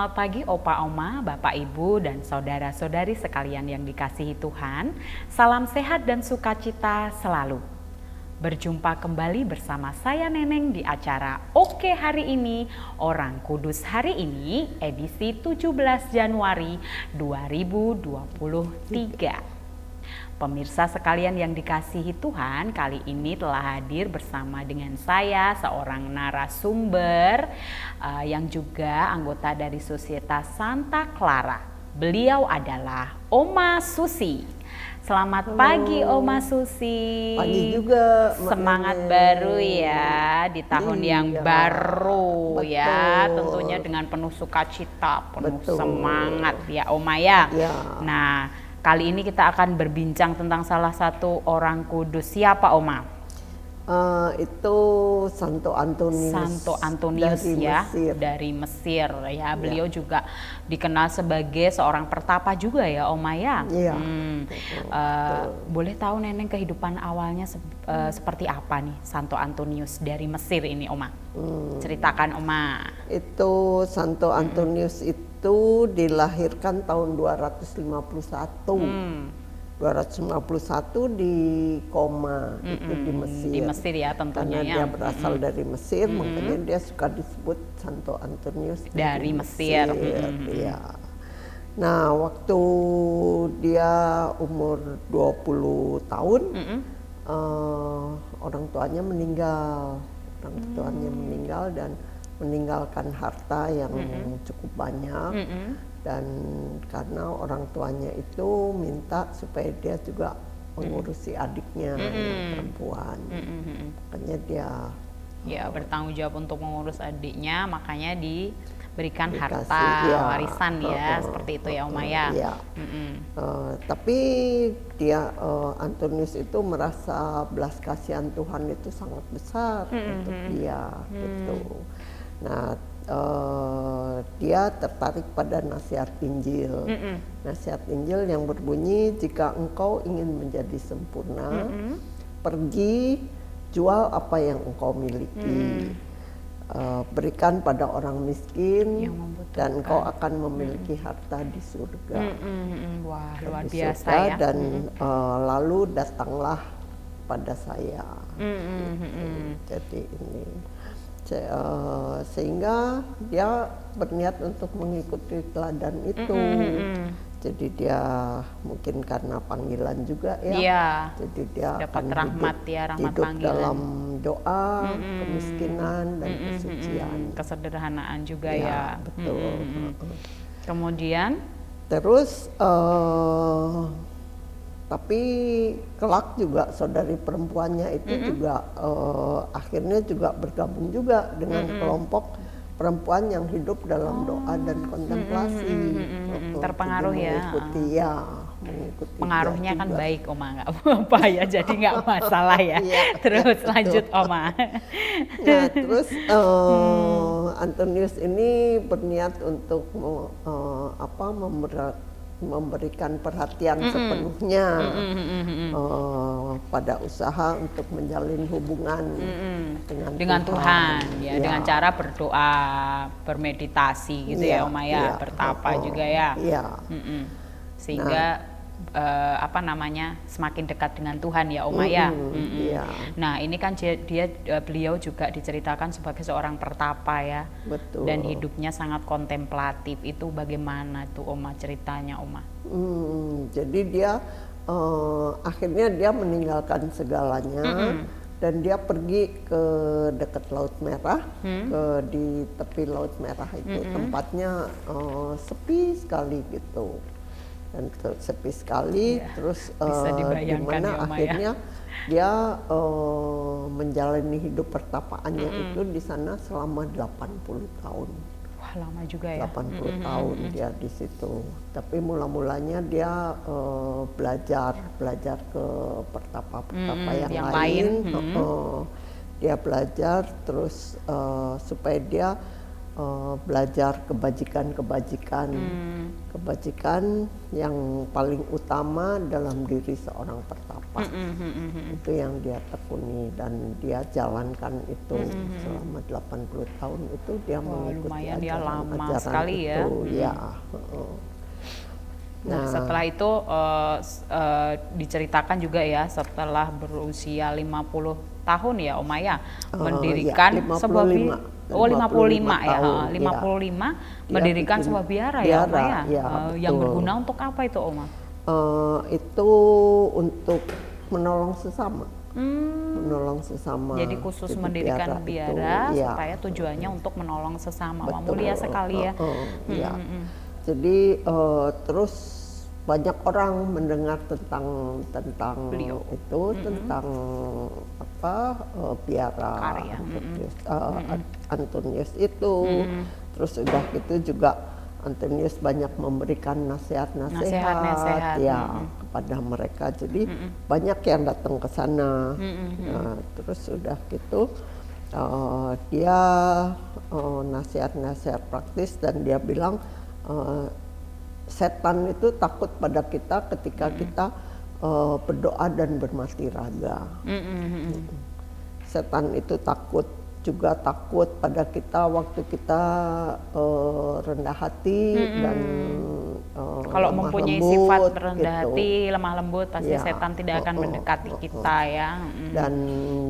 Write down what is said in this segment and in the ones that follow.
Selamat pagi Opa Oma, Bapak Ibu dan saudara-saudari sekalian yang dikasihi Tuhan. Salam sehat dan sukacita selalu. Berjumpa kembali bersama saya Neneng di acara Oke Hari Ini, Orang Kudus Hari Ini, edisi 17 Januari 2023. Pemirsa sekalian yang dikasihi Tuhan, kali ini telah hadir bersama dengan saya seorang narasumber yang juga anggota dari Sosietas Santa Clara. Beliau adalah Oma Susi. Selamat pagi Oma Susi. Pagi juga. Semangat baru ya di tahun yang baru. Betul. Ya, tentunya dengan penuh sukacita, penuh semangat ya Oma ya. Nah, kali ini kita akan berbincang tentang salah satu orang kudus. Siapa Oma? Itu Santo Antonius. Santo Antonius dari ya, Mesir. dari Mesir ya. Beliau juga dikenal sebagai seorang pertapa juga ya Oma ya. Iya. Boleh tahu Neneng kehidupan awalnya seperti apa nih Santo Antonius dari Mesir ini Oma? Ceritakan Oma. Itu Santo Antonius itu dilahirkan tahun 251. 251 di Koma, itu di Mesir. Di Mesir ya tentunya. Karena dia berasal dari Mesir, makanya dia suka disebut Santo Antonius dari Mesir. Ya. Nah, waktu dia umur 20 tahun, orang tuanya meninggal. Dan meninggalkan harta yang cukup banyak. Dan karena orang tuanya itu minta supaya dia juga mengurusi adiknya yang perempuan, makanya dia bertanggung jawab untuk mengurus adiknya, makanya diberikan dikasih, harta warisan ya, seperti itu ya Oma ya. Tapi dia Antonius itu merasa belas kasihan Tuhan itu sangat besar untuk dia gitu. Nah, dia tertarik pada nasihat Injil. Nasihat Injil yang berbunyi, jika engkau ingin menjadi sempurna, pergi jual apa yang engkau miliki, berikan pada orang miskin, dan engkau akan memiliki harta di surga. Wah, luar biasa ya. Dan lalu datanglah pada saya. Jadi ini. Sehingga dia berniat untuk mengikuti teladan itu. Jadi dia mungkin karena panggilan juga ya. Jadi dia dapat akan rahmat hidup panggilan dalam doa, kemiskinan dan kesucian, kesederhanaan juga ya. Betul. Kemudian terus tapi kelak juga saudari perempuannya itu juga akhirnya juga bergabung juga dengan kelompok perempuan yang hidup dalam doa dan kontemplasi. Terpengaruh mengikuti pengaruhnya kan juga baik Oma, nggak apa-apa ya, jadi nggak masalah ya. Terus lanjut Oma. Nah, terus Antonius ini berniat untuk memberikan perhatian sepenuhnya pada usaha untuk menjalin hubungan dengan Tuhan ya, dengan cara berdoa, bermeditasi gitu ya Oma ya, bertapa juga ya. Sehingga semakin dekat dengan Tuhan ya Oma ya. Nah, ini kan beliau juga diceritakan sebagai seorang pertapa ya. Betul. Dan hidupnya sangat kontemplatif. Itu bagaimana tuh Oma ceritanya Oma? Jadi dia akhirnya dia meninggalkan segalanya dan dia pergi ke dekat Laut Merah, di tepi Laut Merah itu tempatnya sepi sekali gitu. Dan sepi sekali, terus di mana akhirnya dia menjalani hidup pertapaannya itu di sana selama 80 tahun. Wah, lama juga ya. 80 tahun dia di situ. Tapi mula-mulanya dia belajar ke pertapa-pertapa yang lain. Dia belajar terus supaya dia belajar kebajikan yang paling utama dalam diri seorang pertapa. Itu yang dia tekuni dan dia jalankan itu selama 80 tahun itu dia mengikuti lumayan ya, lama ajaran sekali ya. itu. Ya. Nah, setelah itu diceritakan juga ya, setelah berusia 50 tahun ya Oma ya, mendirikan sebuah 55 ya, 55 mendirikan sebuah biara ya Oma ya, yang berguna untuk apa itu Oma? Itu untuk menolong sesama. Menolong sesama. Jadi khusus mendirikan biara supaya tujuannya untuk menolong sesama. Wah, mulia sekali ya. Jadi terus banyak orang mendengar tentang beliau itu, tentang biara Antonius itu. Terus udah gitu juga Antonius banyak memberikan nasihat-nasihat ya kepada mereka. Jadi banyak yang datang ke sana. Nah, terus udah gitu dia nasihat-nasihat praktis dan dia bilang setan itu takut pada kita ketika kita berdoa dan bermati raga. Setan itu takut pada kita waktu kita rendah hati dan kalau mempunyai sifat rendah hati, lemah lembut, pasti setan tidak akan mendekati kita ya. Dan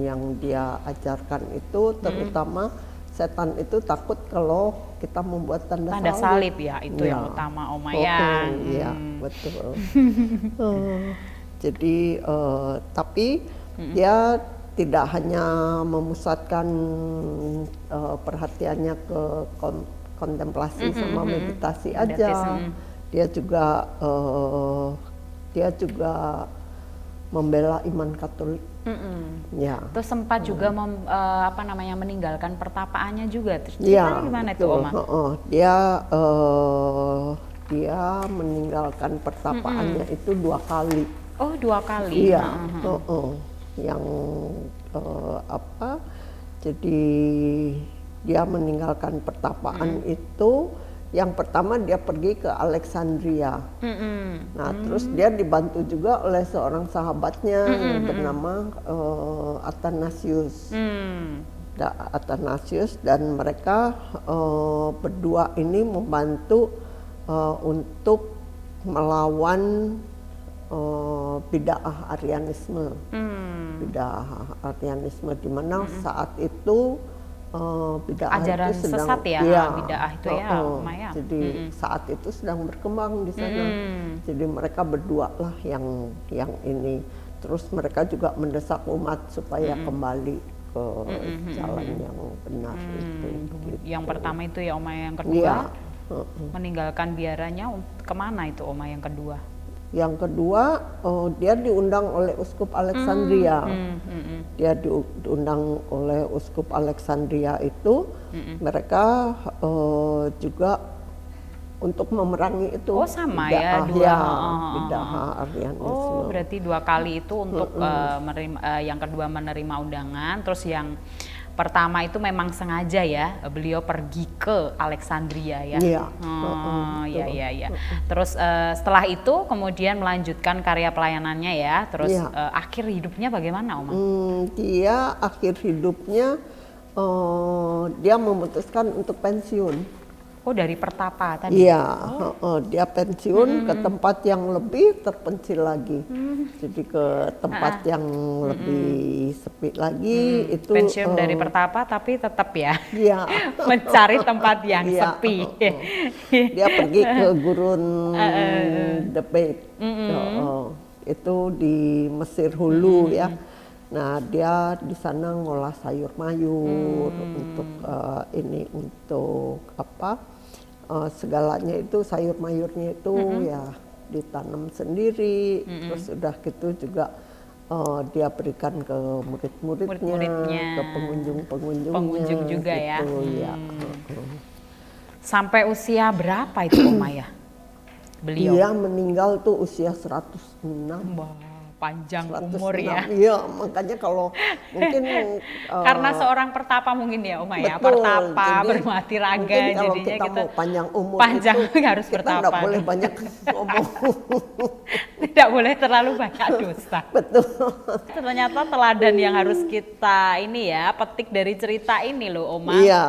yang dia ajarkan itu terutama setan itu takut kalau kita membuat tanda salib ya, itu yang utama Oma ya. Iya, betul. Jadi tapi dia tidak hanya memusatkan perhatiannya ke kontemplasi sama meditasi aja. Dia juga membela iman Katolik. Ya. Terus sempat juga meninggalkan pertapaannya juga. Terus gimana itu Oma? Dia meninggalkan pertapaannya itu 2 kali. Oh, 2 kali. Iya. Yang jadi dia meninggalkan pertapaan itu. Yang pertama dia pergi ke Alexandria. Nah, terus dia dibantu juga oleh seorang sahabatnya yang bernama Athanasius. Athanasius dan mereka berdua ini membantu untuk melawan bid'ah Arianisme. Bid'ah Arianisme di mana saat itu bid'ah ajaran itu sedang sesat ya, bid'ah itu ya, Maya. Jadi saat itu sedang berkembang di sana. Jadi mereka berdua lah yang ini. Terus mereka juga mendesak umat supaya kembali ke jalan yang benar itu. Gitu. Yang pertama itu ya Oma, yang kedua meninggalkan biaranya kemana itu Oma yang kedua? Yang kedua dia diundang oleh Uskup Alexandria. Dia diundang oleh Uskup Alexandria itu. Mereka juga untuk memerangi itu. Oh sama ya, bid'ah Arianisme. Oh berarti 2 kali itu untuk yang kedua menerima undangan. Terus yang pertama itu memang sengaja ya, beliau pergi ke Alexandria ya. Iya. Iya. Terus setelah itu kemudian melanjutkan karya pelayanannya ya. Terus akhir hidupnya bagaimana Oma? Dia akhir hidupnya dia memutuskan untuk pensiun. Oh dari pertapa tadi? Iya, dia pensiun ke tempat yang lebih terpencil lagi. Jadi ke tempat yang lebih sepi lagi. Itu pensiun dari pertapa tapi tetap ya mencari tempat yang sepi. Dia pergi ke Gurun Debate. Itu di Mesir Hulu ya. Nah dia di sana ngolah sayur mayur untuk segalanya itu sayur mayurnya itu ya ditanam sendiri. Terus udah gitu juga dia berikan ke murid-muridnya, ke pengunjung juga gitu, ya. Sampai usia berapa itu Oma ya? Beliau? Dia meninggal tuh usia 106. panjang 106. umur ya. Iya, makanya kalau mungkin Karena seorang pertapa mungkin ya Oma ya, betul, pertapa jadi bermati raga, mungkin kalau jadinya kita kita mau panjang umur panjang itu harus kita bertapa. nggak boleh banyak ngomong. Tidak boleh terlalu banyak dosa. Betul. Ternyata teladan yang harus kita ini ya petik dari cerita ini loh Oma. Iya.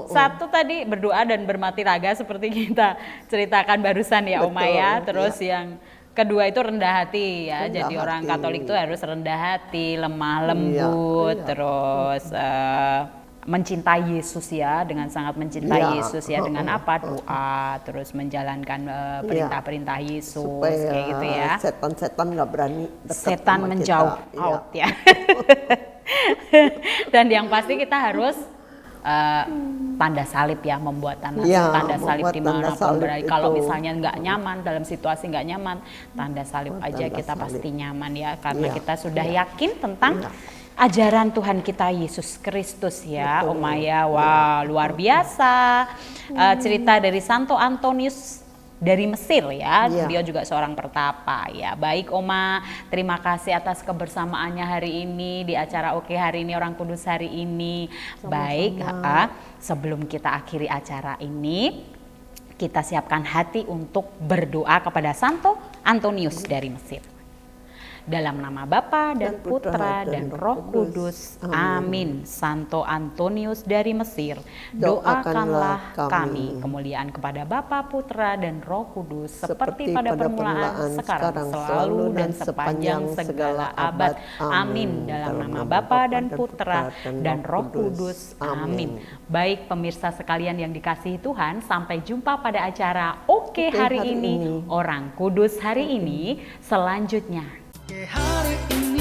Satu tadi berdoa dan bermati raga seperti kita ceritakan barusan ya Oma Betul, ya. Terus iya. yang kedua itu rendah hati ya. Rendah Jadi orang hati. Katolik itu harus rendah hati, lemah lembut, iya. terus mencintai Yesus ya, dengan sangat mencintai Iya, Yesus ya, dengan apa? Doa, terus menjalankan perintah-perintah Yesus Supaya kayak gitu ya. setan-setan nggak berani dekat Setan sama menjauh kita. out ya. Dan yang pasti kita harus tanda salib ya, membuat tanda salib membuat di tanda mana salib kalau itu. misalnya nggak nyaman, dalam situasi nggak nyaman, tanda salib Buat aja tanda kita salib. pasti nyaman ya, karena Iya, kita sudah iya. yakin tentang Iya. ajaran Tuhan kita Yesus Kristus ya. Betul. Oma ya, wah luar biasa. Cerita dari Santo Antonius dari Mesir ya, Iya. dia juga seorang pertapa ya. Baik Oma, terima kasih atas kebersamaannya hari ini di acara Oke hari ini, Orang Kudus hari ini. Baik, sebelum kita akhiri acara ini, kita siapkan hati untuk berdoa kepada Santo Antonius dari Mesir. Dalam nama Bapa dan Putra dan Roh Kudus. Amin. Santo Antonius dari Mesir, doakanlah kami. Kemuliaan kepada Bapa, Putra dan Roh Kudus, seperti pada permulaan, sekarang, selalu dan sepanjang segala abad. Amin. Dalam nama Bapa dan Putra dan Roh Kudus. Amin. Baik pemirsa sekalian yang dikasihi Tuhan, sampai jumpa pada acara Oke hari ini, Orang Kudus hari ini selanjutnya. Hari ini